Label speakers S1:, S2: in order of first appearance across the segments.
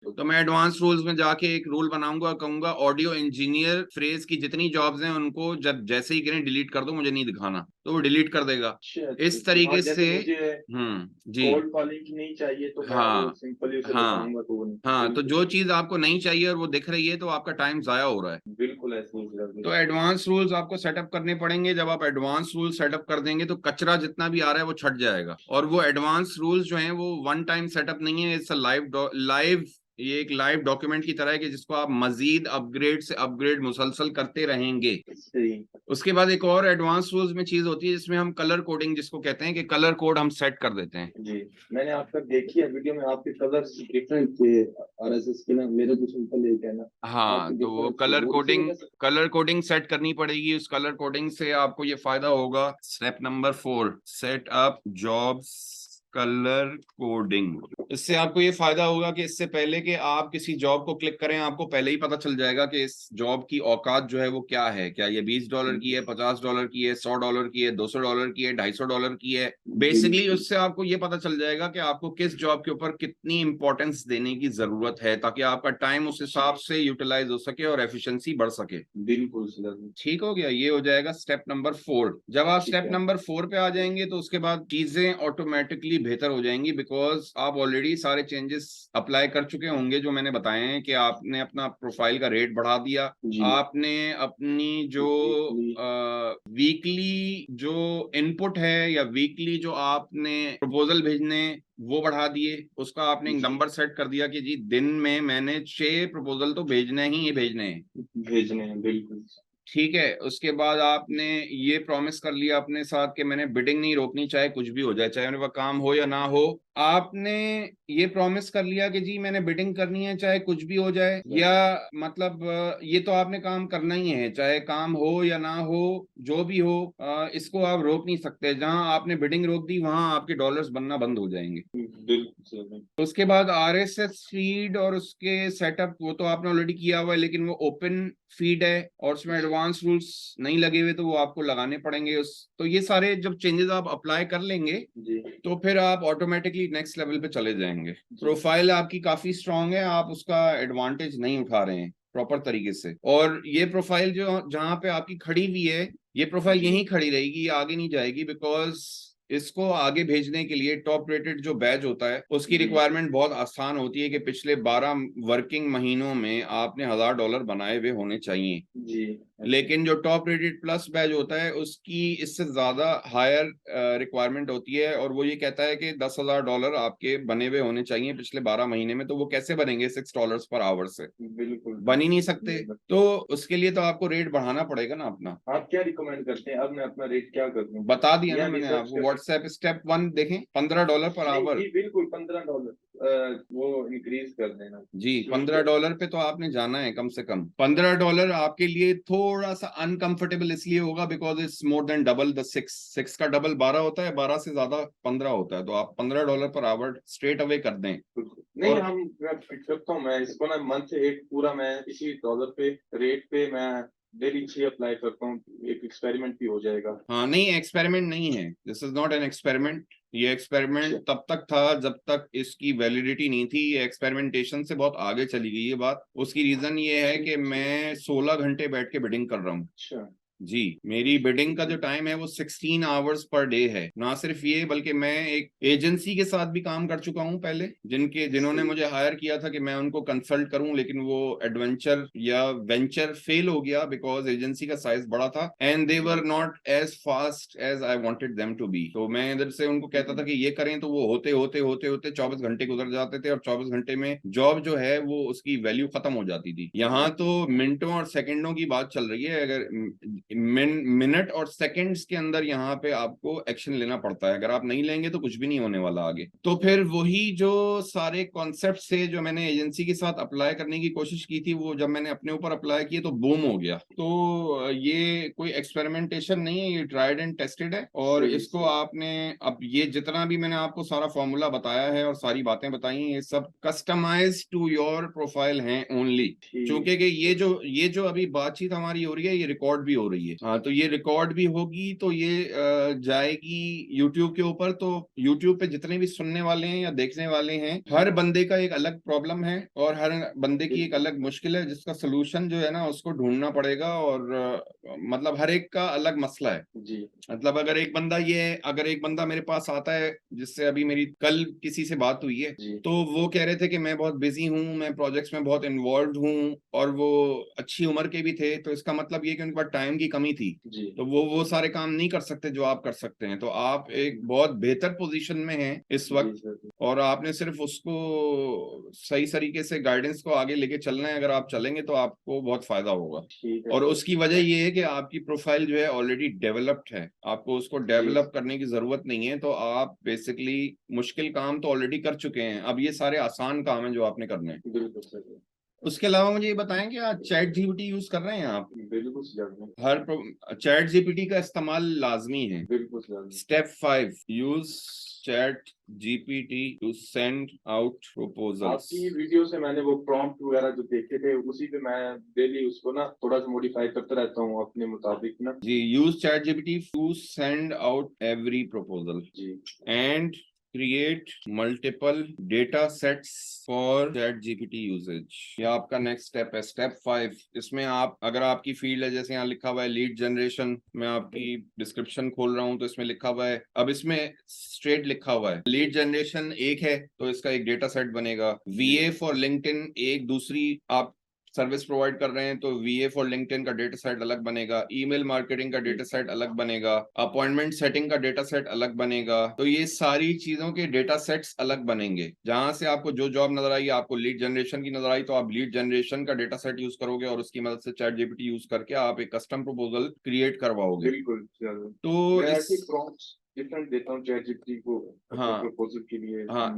S1: तो मैं advance rules में जाके एक रूल बनाऊंगा, कहूंगा ऑडियो इंजीनियर फ्रेज की जितनी जॉब्स हैं उनको जब जैसे ही करें डिलीट कर दो, मुझे नहीं दिखाना, तो वो डिलीट कर देगा।
S2: अच्छा अच्छा
S1: इस
S2: अच्छा। हाँ
S1: तरीके से।
S2: जैसे मुझे
S1: जी।
S2: कोल्ड कॉलिंग की नहीं चाहिए तो मैं वो
S1: हाँ
S2: सिंपली उसे
S1: हाँ
S2: बताऊंगा तो वो
S1: हाँ, तो
S2: बिल्कुल
S1: जो
S2: सर।
S1: चीज आपको नहीं चाहिए और वो दिख रही है तो आपका टाइम जाया हो रहा है।
S2: बिल्कुल ऐसे ही सर
S1: तो
S2: बिल्कुल।
S1: एडवांस रूल्स आपको सेटअप करने पड़ेंगे। जब आप एडवांस रूल सेटअप कर देंगे तो कचरा जितना भी आ रहा है वो छट जाएगा। और वो एडवांस रूल्स जो हैं वो वन टाइम सेटअप नहीं है, इट्स लाइव लाइव, ये एक लाइव डॉक्यूमेंट की तरह है कि जिसको आप मजीद अपग्रेड से अपग्रेड मुसलसल करते रहेंगे।
S2: सही।
S1: उसके बाद एक और एडवांस रूल्स में चीज होती है जिसमें हम कलर कोडिंग जिसको कहते हैं, कि कलर कोड हम सेट कर देते हैं।
S2: जी मैंने आपका देखी है वीडियो में, आपके कलर्स डिफरेंट थे आरएसएस के ना, मेरे तो सिंपल एक है ना,
S1: हाँ,
S2: आपके
S1: तो वो
S2: डिफरेंट थे वो इसी वजह से।
S1: कलर कोडिंग सेट करनी पड़ेगी। उस कलर कोडिंग से आपको ये फायदा होगा। Step number 4, set up jobs colour coding. इससे आपको ये फायदा होगा कि इससे पहले कि आप किसी जॉब को क्लिक करें, आपको पहले ही पता चल जाएगा कि इस जॉब की औकात जो है वो क्या है। क्या ये $20 की है, $50 की है, $100 की है, $200 की है, $250 की है। बेसिकली
S2: बिल्कुल
S1: उससे आपको ये पता चल जाएगा कि आपको किस जॉब के ऊपर कितनी इंपॉर्टेंस देने की जरूरत है, ताकि आपका टाइम उस हिसाब से यूटिलाइज हो सके और एफिशिएंसी बढ़ सके।
S2: बिल्कुल सर।
S1: ठीक हो गया, ये हो जाएगा स्टेप नंबर 4। जब आप
S2: ठीक
S1: स्टेप
S2: है।
S1: नंबर 4 पे आ जाएंगे तो उसके बाद चीजें ऑटोमेटिकली बेहतर हो जाएंगी, बिकॉज आप ऑलरेडी सारे चेंजेस अप्लाई कर चुके होंगे जो मैंने बताए हैं। कि आपने अपना प्रोफाइल का रेट बढ़ा दिया,
S2: जी।
S1: आपने अपनी जो
S2: वीकली।
S1: वीकली जो इनपुट है या वीकली जो आपने प्रपोजल भेजने वो बढ़ा दिए। उसका आपने एक
S2: जी
S1: नंबर सेट कर दिया कि जी दिन में मैंने 6 प्रपोजल तो भेजने ही भेजने हैं।
S2: भेजने हैं बिल्कुल।
S1: ठीक है, उसके बाद आपने ये प्रॉमिस कर लिया अपने साथ कि मैंने बिडिंग नहीं रोकनी, चाहे कुछ भी हो जाए, चाहे मेरे पास काम हो या ना हो। आपने ये प्रॉमिस कर लिया कि जी मैंने बिडिंग करनी है चाहे कुछ भी हो जाए, या मतलब ये तो आपने काम करना ही है, चाहे काम हो या ना हो, जो भी हो, इसको आप रोक नहीं सकते। जहां आपने बिडिंग रोक दी वहां आपके डॉलर्स बनना बंद हो जाएंगे।
S2: बिल्कुल सर।
S1: उसके बाद आरएसएस फीड और उसके सेटअप वो तो आपने ऑलरेडी किया हुआ है, लेकिन वो ओपन फीड है और उसमें एडवांस रूल्स नहीं लगे हुए, तो वो आपको लगाने पड़ेंगे। उस तो ये सारे जब चेंजेस आप अप्लाई कर लेंगे
S2: जी
S1: तो फिर आप ऑटोमेटिकली नेक्स्ट लेवल पे चले जाएंगे।
S2: जी।
S1: प्रोफाइल आपकी काफी स्ट्रांग है, आप उसका एडवांटेज नहीं उठा रहे हैं प्रॉपर तरीके से। और ये प्रोफाइल जो जहां पे आपकी खड़ी हुई है, ये प्रोफाइल
S2: जी
S1: यहीं खड़ी रहेगी, ये आगे नहीं जाएगी, बिकॉज इसको आगे भेजने के लिए टॉप रेटेड जो बैच होता है उसकी
S2: जी
S1: रिक्वायरमेंट बहुत आसान होती है कि पिछले 12 वर्किंग महीनों में आपने $1000 बनाए हुए होने चाहिए।
S2: जी। अच्छा।
S1: लेकिन जो टॉप रेटेड प्लस बैच होता है उसकी इससे ज्यादा हायर रिक्वायरमेंट होती है, और वो ये कहता है कि $10,000 आपके बने हुए होने चाहिए पिछले 12 महीने में। तो वो कैसे बनेंगे $6 पर आवर से?
S2: बिल्कुल
S1: बन ही नहीं सकते।
S2: बिल्कुल।
S1: तो उसके लिए तो आपको रेट बढ़ाना पड़ेगा ना अपना।
S2: आप क्या रिकमेंड करते हैं, अब मैं अपना रेट क्या कर दूं
S1: बता दिया ना
S2: या
S1: मैंने
S2: रिसर्च
S1: आपको,
S2: कर।
S1: व्हाट्सएप स्टेप 1 देखें, $15 पर
S2: नहीं
S1: आवर।
S2: जी बिल्कुल $15 वो इंक्रीज कर देना।
S1: जी,
S2: ठीक
S1: पंद्रह
S2: है।
S1: डॉलर पे तो आपने जाना है कम से कम। $15 आपके लिए थोड़ा सा अनकंफर्टेबल इसलिए होगा because it's more than double the six. Six का डबल 12 होता है, 12 से ज्यादा 15 होता है। तो आप $15 पर आवर स्ट्रेट अवे कर दें।
S2: नहीं
S1: और
S2: हम मैं फिक्स करता हूँ, मैं इसको ना मंथ एक पूरा मैं इसी डॉलर पे रेट पे मैं डेली 6 अप्लाई करता हूँ, एक एक्सपेरिमेंट भी हो जाएगा।
S1: हाँ, नहीं एक्सपेरिमेंट नहीं है, this is not an experiment. ये
S2: अच्छा।
S1: एक्सपेरिमेंट तब तक था जब तक इसकी वैलिडिटी नहीं थी। ये एक्सपेरिमेंटेशन से बहुत आगे चली गई ये बात। उसकी रीजन ये है कि मैं 16 घंटे बैठ के बिडिंग कर रहा हूँ।
S2: अच्छा।
S1: जी, मेरी बिडिंग का जो टाइम है वो 16 आवर्स पर डे है। ना सिर्फ ये, बल्कि मैं एक एजेंसी के साथ भी काम कर चुका हूं पहले, जिन्होंने
S2: सही।
S1: मुझे हायर किया था कि मैं उनको कंसल्ट करूं, लेकिन वो एडवेंचर या वेंचर फेल हो गया बिकॉज एजेंसी का साइज बड़ा था and they were not as fast as I wanted them to be. तो मैं इधर से उनको कहता था कि ये करें, तो वो होते होते होते होते 24 घंटे गुजर जाते थे, और 24 घंटे में जॉब जो है वो उसकी वैल्यू खत्म हो जाती थी। यहाँ तो मिनटों और सेकंडों की बात चल रही है। अगर मिनट और सेकंड्स के अंदर यहाँ पे आपको एक्शन लेना पड़ता है, अगर आप नहीं लेंगे तो कुछ भी नहीं होने वाला आगे। तो फिर वही जो सारे कॉन्सेप्ट थे जो मैंने एजेंसी के साथ अप्लाई करने की कोशिश की थी, वो जब मैंने अपने ऊपर अप्लाई किए तो बूम हो गया। तो ये कोई एक्सपेरिमेंटेशन नहीं है, ये ट्राइड एंड टेस्टेड है। और
S2: सही
S1: इसको
S2: सही।
S1: आपने, अब ये जितना भी मैंने आपको सारा फॉर्मूला बताया है और सारी बातें बताई हैं, ये सब कस्टमाइज टू योर प्रोफाइल हैं ओनली।
S2: ठीक
S1: क्योंकि कि
S2: है।
S1: ये जो अभी बातचीत हमारी हो रही है ये रिकॉर्ड भी हो रही है। रही है। हाँ, तो ये रिकॉर्ड भी होगी, तो ये जाएगी यूट्यूब के ऊपर। तो यूट्यूब पे जितने भी सुनने वाले हैं या देखने वाले हैं, हर बंदे का एक अलग प्रॉब्लम है और हर बंदे की एक अलग मुश्किल है, जिसका सोल्यूशन जो है ना उसको ढूंढना पड़ेगा। और मतलब हर एक का अलग मसला है।
S2: जी
S1: मतलब अगर एक बंदा मेरे पास आता है, जिससे अभी मेरी कल किसी से बात हुई है,
S2: जी
S1: तो वो कह रहे थे कि मैं बहुत बिजी हूँ, मैं प्रोजेक्ट्स में बहुत इन्वॉल्व हूँ, और वो अच्छी उम्र के भी थे। तो इसका मतलब ये कि उनके पास टाइम की कमी थी,
S2: जी
S1: तो वो सारे काम नहीं कर सकते जो आप कर सकते हैं। तो आप एक बहुत बेहतर पोजीशन में हैं इस
S2: जी
S1: वक्त,
S2: सर।
S1: और आपने सिर्फ उसको सही तरीके से गाइडेंस को आगे लेके चलना है। अगर आप चलेंगे तो आपको बहुत फायदा होगा।
S2: ठीक है
S1: और
S2: सर।
S1: उसकी वजह ये है कि आपकी प्रोफाइल जो है ऑलरेडी डेवलप्ड है, आपको उसको
S2: जी
S1: डेवलप करने की जरूरत नहीं है। तो आप बेसिकली मुश्किल काम तो ऑलरेडी कर चुके हैं, अब ये सारे आसान काम हैं जो आपने करने हैं।
S2: बिल्कुल सर।
S1: उसके अलावा मुझे ये बताएं कि आप चैट जीपीटी यूज कर रहे हैं आप?
S2: बिल्कुल सर।
S1: हर चैट जीपीटी का इस्तेमाल लाजमी है।
S2: बिल्कुल sir.
S1: Step 5, use chat GPT to send out proposals.
S2: आपकी वीडियो से मैंने वो प्रॉम्प्ट वगैरह जो देखे थे, उसी पे मैं डेली उसको ना थोड़ा सा मॉडिफाई करता रहता हूँ अपने मुताबिक ना।
S1: जी, use chat GPT to send out every proposal
S2: जी
S1: and create multiple data sets for chat GPT usage। ये आपका नेक्स्ट स्टेप है, स्टेप 5। इसमें आप, अगर आपकी फील्ड है, जैसे यहाँ लिखा हुआ है लीड जनरेशन, मैं आपकी डिस्क्रिप्शन खोल रहा हूँ तो इसमें लिखा हुआ है, अब इसमें स्ट्रेट लिखा हुआ है लीड जनरेशन एक है तो इसका एक डेटा सेट बनेगा। वीए फॉर लिंक्डइन एक दूसरी आप सर्विस प्रोवाइड कर रहे हैं, तो वीए फॉर लिंक्डइन का डेटा सेट अलग बनेगा, ईमेल मार्केटिंग का डेटा सेट अलग बनेगा, अपॉइंटमेंट सेटिंग का डेटा सेट अलग बनेगा। तो ये सारी चीजों के डेटा सेट्स अलग बनेंगे। जहां से आपको जो जॉब नजर आई, आपको लीड जनरेशन की नजर आई, तो आप लीड जनरेशन का डेटा सेट यूज करोगे और उसकी मदद से चैट जीपीटी यूज करके आप एक कस्टम प्रपोजल क्रिएट करवाओगे।
S2: बिल्कुल सर।
S1: तो
S2: मैं
S1: इस
S2: ऐसे प्रॉम्प्ट्स डिफरेंट देता हूँ चैट जीपीटी को अपने
S1: हाँ
S2: प्रपोजल के लिए।
S1: हाँ,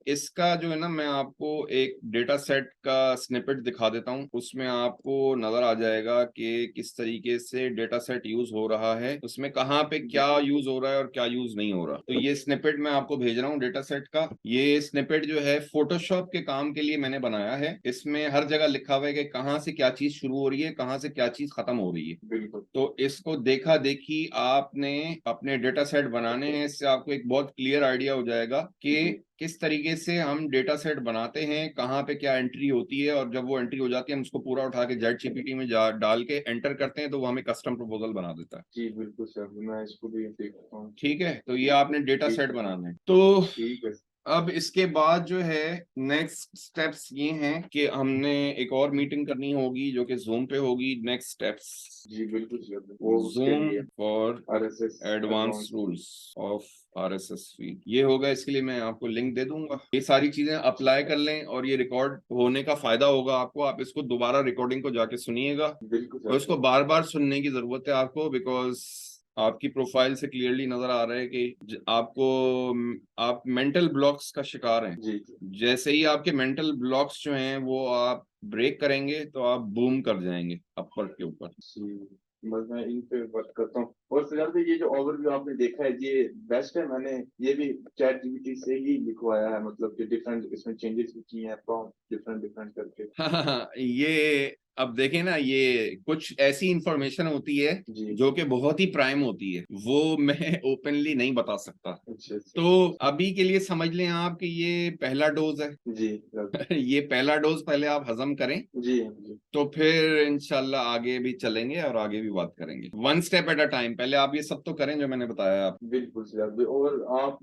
S1: इसका जो है ना, मैं आपको एक डेटा सेट का स्निपेट दिखा देता हूँ। उसमें आपको नजर आ जाएगा कि किस तरीके से डेटा सेट यूज हो रहा है, उसमें कहाँ पे क्या यूज हो रहा है और क्या यूज नहीं हो रहा। तो ये स्निपेट मैं आपको भेज रहा हूँ डेटा सेट का। ये स्निपेट जो है फोटोशॉप के काम के लिए मैंने बनाया है। इसमें हर जगह लिखा हुआ है कि कहाँ से क्या चीज शुरू हो रही है, कहाँ से क्या चीज खत्म हो रही है।
S2: बिल्कुल
S1: तो इसको देखा देखी आपने अपने डेटा सेट बनाने हैं। इससे आपको एक बहुत क्लियर आइडिया हो जाएगा कि किस तरीके से हम डेटा सेट बनाते हैं, कहाँ पे क्या एंट्री होती है, और जब वो एंट्री हो जाती है हम उसको पूरा उठा के चैट जीपीटी में डाल के एंटर करते हैं, तो वो हमें कस्टम प्रपोजल बना देता है।
S2: जी बिल्कुल सर, मैं इसको भी देखता हूँ।
S1: ठीक है, तो ये आपने डेटा
S2: ठीक
S1: सेट
S2: है
S1: बनाना है। तो
S2: ठीक है।
S1: अब इसके बाद जो है नेक्स्ट स्टेप्स ये हैं कि हमने एक और मीटिंग करनी होगी जो कि जूम पे होगी। नेक्स्ट स्टेप्स,
S2: जी बिल्कुल सर, वो उसके
S1: जूम
S2: लिए
S1: for
S2: RSS
S1: advance
S2: advance.
S1: Rules of RSS feed, ये होगा। इसके लिए मैं आपको लिंक दे दूंगा। ये सारी चीजें अप्लाई कर लें और ये रिकॉर्ड होने का फायदा होगा आपको। आप इसको दोबारा रिकॉर्डिंग को जाके सुनिएगा,
S2: बिल्कुल
S1: और
S2: सर।
S1: इसको बार बार सुनने की जरूरत है आपको, बिकॉज आपकी प्रोफाइल से क्लियरली नजर आ रहा है कि आप मेंटल ब्लॉक्स का शिकार हैं।
S2: जी जी
S1: जैसे ही आपके मेंटल ब्लॉक्स जो हैं वो आप ब्रेक करेंगे, तो आप बूम कर जाएंगे अपर के ऊपर।
S2: जी। बस मैं इन पे वर्क करता हूँ। और फिलहाल तो ये जो ओवरव्यू आपने देखा है ये बेस्ट है। मैंने ये भी चैट जीपीटी से ही लिखवाया है, मतलब कि डिफरेंट इसमें चेंजेस भी किए हैं, प्रॉम्प्ट डिफरेंट डिफरेंट करके।
S1: हाँ, ये अब देखें ना, ये कुछ ऐसी इंफॉर्मेशन होती है
S2: जी।
S1: जो कि बहुत ही प्राइम होती है, वो मैं ओपनली नहीं बता सकता।
S2: अच्छा अच्छा।
S1: तो अभी के लिए समझ लें आप कि ये पहला डोज है।
S2: जी सर।
S1: ये पहला डोज पहले आप हजम करें,
S2: जी जी
S1: तो फिर इंशाल्लाह आगे भी चलेंगे और आगे भी बात करेंगे, one step at a time. पहले आप ये सब तो करें जो मैंने बताया आप।
S2: बिल्कुल सर। और आप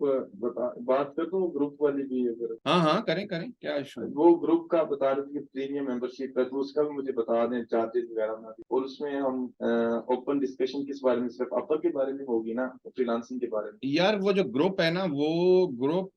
S2: बात कर दो ग्रुप वाली भी अगर।
S1: हाँ हाँ, करें करें, क्या इशू है।
S2: वो ग्रुप का बता रहे थे कि प्रीमियम मेंबरशिप है, तो उसका भी मुझे बता दें चार्जेस वगैरह ना भी। और उसमें हम ओपन डिस्कशन किस बारे में, सिर्फ अपर के बारे में होगी ना, फ्रीलांसिंग के बारे में?
S1: यार, वो जो ग्रुप है ना, वो ग्रुप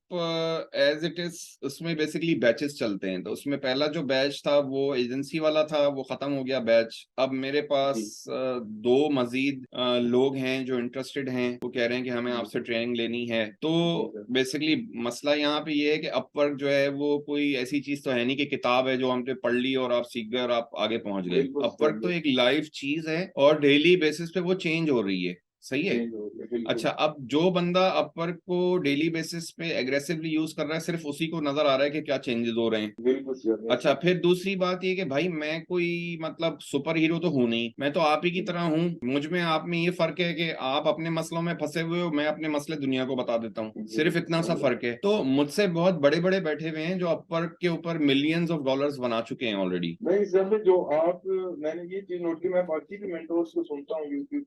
S1: एज इट इज, उसमें बेसिकली बैचेस चलते हैं। तो उसमें पहला जो बैच था वो एजेंसी वाला था, वो खत्म हो गया बैच। अब मेरे पास
S2: जी
S1: दो मजीद लोग हैं जो इंटरेस्टेड हैं, वो कह रहे हैं कि हमें
S2: जी
S1: आपसे ट्रेनिंग लेनी है। तो
S2: जी सर।
S1: बेसिकली मसला यहाँ पे ये है कि अपवर्क जो है वो कोई ऐसी चीज तो है नहीं कि किताब है जो हमने पढ़ ली और आप सीख गए और आप आगे पहुंच गए।
S2: बिल्कुल सर।
S1: अपवर्क तो एक लाइव चीज है और डेली बेसिस पे वो चेंज हो रही है। सही है।
S2: चेंज हो गया बिल्कुल।
S1: अच्छा, अब जो बंदा अपवर्क को डेली बेसिस पे एग्रेसिवली यूज कर रहा है, सिर्फ उसी को नजर आ रहा है कि क्या चेंजेस हो रहे हैं।
S2: बिल्कुल सर
S1: अच्छा,
S2: ऐसे।
S1: फिर दूसरी बात ये कि भाई मैं कोई मतलब सुपर हीरो तो हूं नहीं, मैं तो आप ही की तरह हूँ। मुझ में आप में ये फर्क है कि आप अपने मसलों में फंसे हुए हो, मैं अपने मसले दुनिया को बता देता हूँ,
S2: जी
S1: सिर्फ इतना सा फर्क है। तो मुझसे बहुत बड़े बड़े बैठे हुए हैं जो अपवर्क के ऊपर मिलियंस ऑफ डॉलर्स बना चुके हैं ऑलरेडी।
S2: नहीं सर जो आप, मैंने ये चीज नोट की, मैं बाकी भी मेंटोर्स को सुनता हूँ यूट्यूब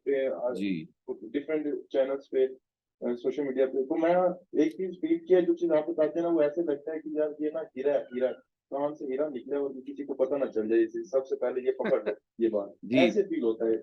S1: जी
S2: पे, डिफरेंट चैनल्स पे, सोशल मीडिया पे, तो मैं एक चीज फील किया, जो चीज आप बताते हैं ना, वो ऐसे लगता है कि यार ये ना हीरा है, हीरा है। कान से हीरा निकले और किसी को पता ना चल जाए, इसे सबसे पहले ये पकड़ लो, ये बात
S1: जी।
S2: ऐसे फील होता है।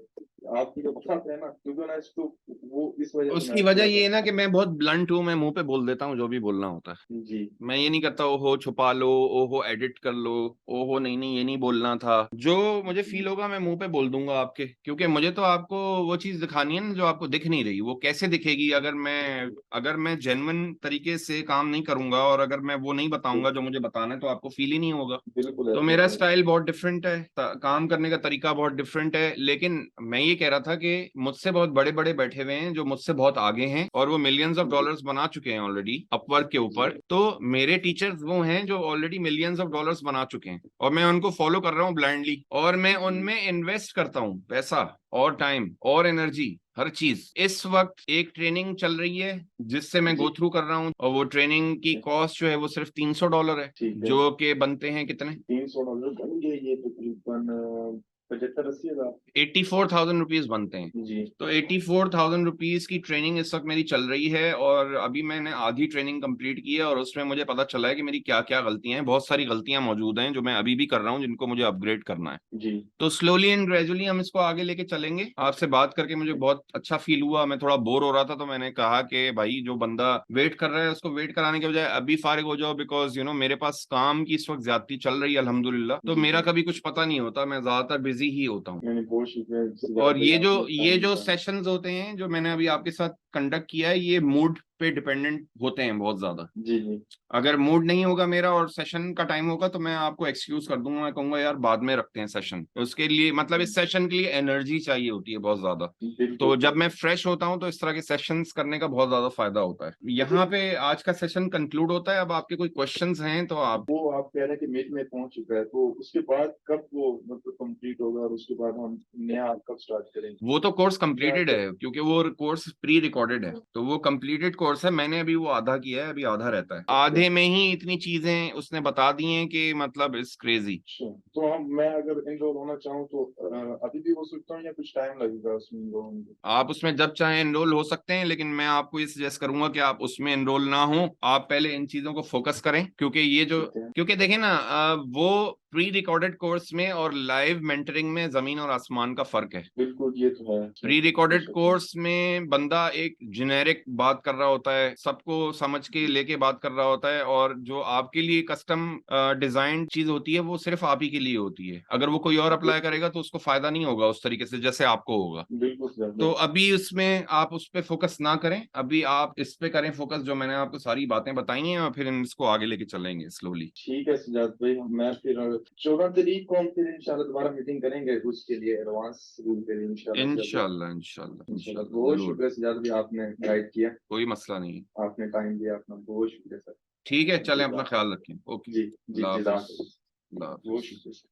S2: आपकी जो बात है ना, क्योंकि ना इसको, वो इस वजह से
S1: उसकी
S2: मैं
S1: वजह
S2: थोड़ा
S1: ये
S2: सा।
S1: है ना कि मैं बहुत ब्लंट हूं, मैं मुंह पे बोल देता हूँ जो भी बोलना होता है।
S2: जी
S1: मैं ये नहीं करता ओहो छुपा लो, ओहो एडिट कर लो, ओहो नहीं नहीं ये नहीं बोलना था। जो मुझे
S2: जी
S1: फील होगा मैं मुंह पे बोल दूंगा आपके, क्योंकि मुझे तो आपको वो चीज दिखानी है ना जो आपको दिख नहीं रही। वो कैसे दिखेगी अगर मैं जेन्युइन तरीके से काम नहीं करूंगा, और अगर मैं वो नहीं बताऊंगा जो मुझे बताना है, तो आपको फील ही नहीं होगा।
S2: बिल्कुल
S1: तो
S2: ऐसे
S1: मेरा
S2: सर।
S1: स्टाइल बहुत डिफरेंट है, काम करने का तरीका बहुत डिफरेंट है। लेकिन मैं ये कह रहा था कि मुझसे बहुत बड़े बड़े बैठे हुए हैं जो मुझसे बहुत आगे हैं, और वो मिलियंस ऑफ
S2: जी
S1: डॉलर्स बना चुके हैं ऑलरेडी अपवर्क के
S2: जी
S1: ऊपर। तो मेरे टीचर्स वो हैं जो ऑलरेडी मिलियंस ऑफ डॉलर्स बना चुके हैं, और मैं उनको फॉलो कर रहा हूँ ब्लाइंडली, और मैं
S2: जी
S1: उनमें इन्वेस्ट करता हूँ पैसा और टाइम और एनर्जी, हर चीज। इस वक्त एक ट्रेनिंग चल रही है जिससे मैं गो
S2: जी।
S1: थ्रू कर रहा हूँ, और वो ट्रेनिंग की कॉस्ट जो है वो सिर्फ $300 है,
S2: ठीक है।
S1: जो कि बनते हैं कितने,
S2: $300 बन गए, ये तकरीबन 75-80 हज़ार।
S1: ₹84,000 बनते हैं।
S2: जी
S1: तो ₹84,000 की ट्रेनिंग इस वक्त मेरी चल रही है, और अभी मैंने आधी ट्रेनिंग कंप्लीट की है, और उसमें मुझे पता चला है कि मेरी क्या क्या गलतियां हैं। बहुत सारी गलतियां मौजूद हैं जो मैं अभी भी कर रहा हूँ, जिनको मुझे अपग्रेड करना है।
S2: जी।
S1: तो स्लोली एंड ग्रेजुअली हम इसको आगे लेके चलेंगे। आपसे बात करके मुझे बहुत अच्छा फील हुआ। मैं थोड़ा बोर हो रहा था, तो मैंने कहा कि भाई जो बंदा वेट कर रहा है उसको वेट कराने के बजाय अभी फारिग हो जाओ, बिकॉज मेरे पास काम की इस वक्त ज्यादती चल रही है अल्हम्दुलिल्लाह। तो
S2: जी
S1: मेरा
S2: जी।
S1: कभी कुछ पता नहीं होता, मैं ज्यादातर बिजी ही होता हूँ।
S2: मैंने बहुत शुक्रिया सिद्धार्थ
S1: और
S2: भाई,
S1: ये जो
S2: आपने
S1: ये
S2: टाइम
S1: जो
S2: का।
S1: सेशंस होते हैं जो मैंने अभी आपके साथ कंडक्ट किया है, ये मूड पे डिपेंडेंट होते हैं बहुत ज्यादा।
S2: जी जी
S1: अगर मूड नहीं होगा मेरा और सेशन का टाइम होगा, तो मैं आपको एक्सक्यूज कर दूंगा, मैं कहूंगा यार बाद में रखते हैं सेशन। तो उसके लिए मतलब इस सेशन के लिए एनर्जी चाहिए होती है बहुत ज्यादा।
S2: बिल्कुल
S1: तो जब
S2: सर।
S1: मैं फ्रेश होता हूँ तो इस तरह के सेशंस करने का बहुत ज्यादा फायदा होता है।
S2: अच्छा,
S1: यहाँ पे आज का सेशन कंक्लूड होता है। अब आपके कोई क्वेश्चंस हैं तो आप।
S2: वो आप कह रहे हैं कि मिड में पहुंच चुका है, तो उसके बाद कब वो मतलब कंप्लीट होगा, और उसके बाद हम नया कब स्टार्ट करेंगे?
S1: वो तो कोर्स
S2: मैं
S1: कंप्लीटेड
S2: तो।
S1: है, क्योंकि वो कोर्स प्री रिकॉर्डेड है, तो वो कंप्लीटेड कोर्स है। मैंने अभी वो आधा किया है, अभी आधा रहता है।
S2: अच्छा
S1: आधे में ही इतनी चीजें उसने बता दी हैं कि मतलब इट्स क्रेजी।
S2: अच्छा। तो हम, मैं अगर इनरोल होना चाहूँ तो अभी भी हो सकता हूँ, या कुछ टाइम लगेगा उसमें इनरोल होने में?
S1: आप उसमें जब चाहें एनरोल हो सकते हैं, लेकिन मैं आपको ये सजेस्ट करूंगा कि आप उसमें एनरोल ना हो। आप पहले इन चीजों को फोकस करें, क्योंकि ये जो,
S2: ठीक है।
S1: क्योंकि देखिए ना, वो प्री रिकॉर्डेड कोर्स में और लाइव मेंटरिंग में जमीन और आसमान का फर्क है।
S2: बिल्कुल ये तो है सर,
S1: प्री
S2: कोई
S1: रिकॉर्डेड
S2: शक नहीं।
S1: कोर्स में बंदा एक जेनेरिक बात कर रहा होता है, सबको समझ के लेके बात कर रहा होता है, और जो आपके लिए कस्टम डिजाइन चीज होती है वो सिर्फ आप ही के लिए होती है। अगर वो कोई और अप्लाई करेगा तो उसको फायदा नहीं होगा उस तरीके से जैसे आपको होगा।
S2: बिल्कुल सर
S1: तो
S2: बिल्कुल।
S1: अभी उसमें आप उस पे फोकस ना करें, अभी आप इस पे करें फोकस, जो मैंने आपको सारी बातें बताई हैं, और फिर इसको आगे लेके चलेंगे स्लोली।
S2: ठीक है सिद्धार्थ भाई, मैं फिर 14 तारीख को हम फिर इंशाल्लाह दोबारा मीटिंग करेंगे, उसके लिए एडवांस रूल के लिए इंशाल्लाह जब।
S1: इंशाल्लाह इंशाल्लाह
S2: इंशाल्लाह
S1: इंशाल्लाह
S2: बहुत
S1: जरूर।
S2: शुक्रिया सिद्धार्थ भाई, आपने गाइड किया,
S1: कोई मसला नहीं है।
S2: आपने टाइम दिया अपना, बहुत शुक्रिया सर।
S1: ठीक है, चलें, अपना
S2: अल्लाह।
S1: ख्याल रखें। ओके।
S2: जी जी
S1: अल्लाह
S2: जी,
S1: हाफिज।
S2: बहुत
S1: अल्लाह हाफिज।
S2: शुक्रिया।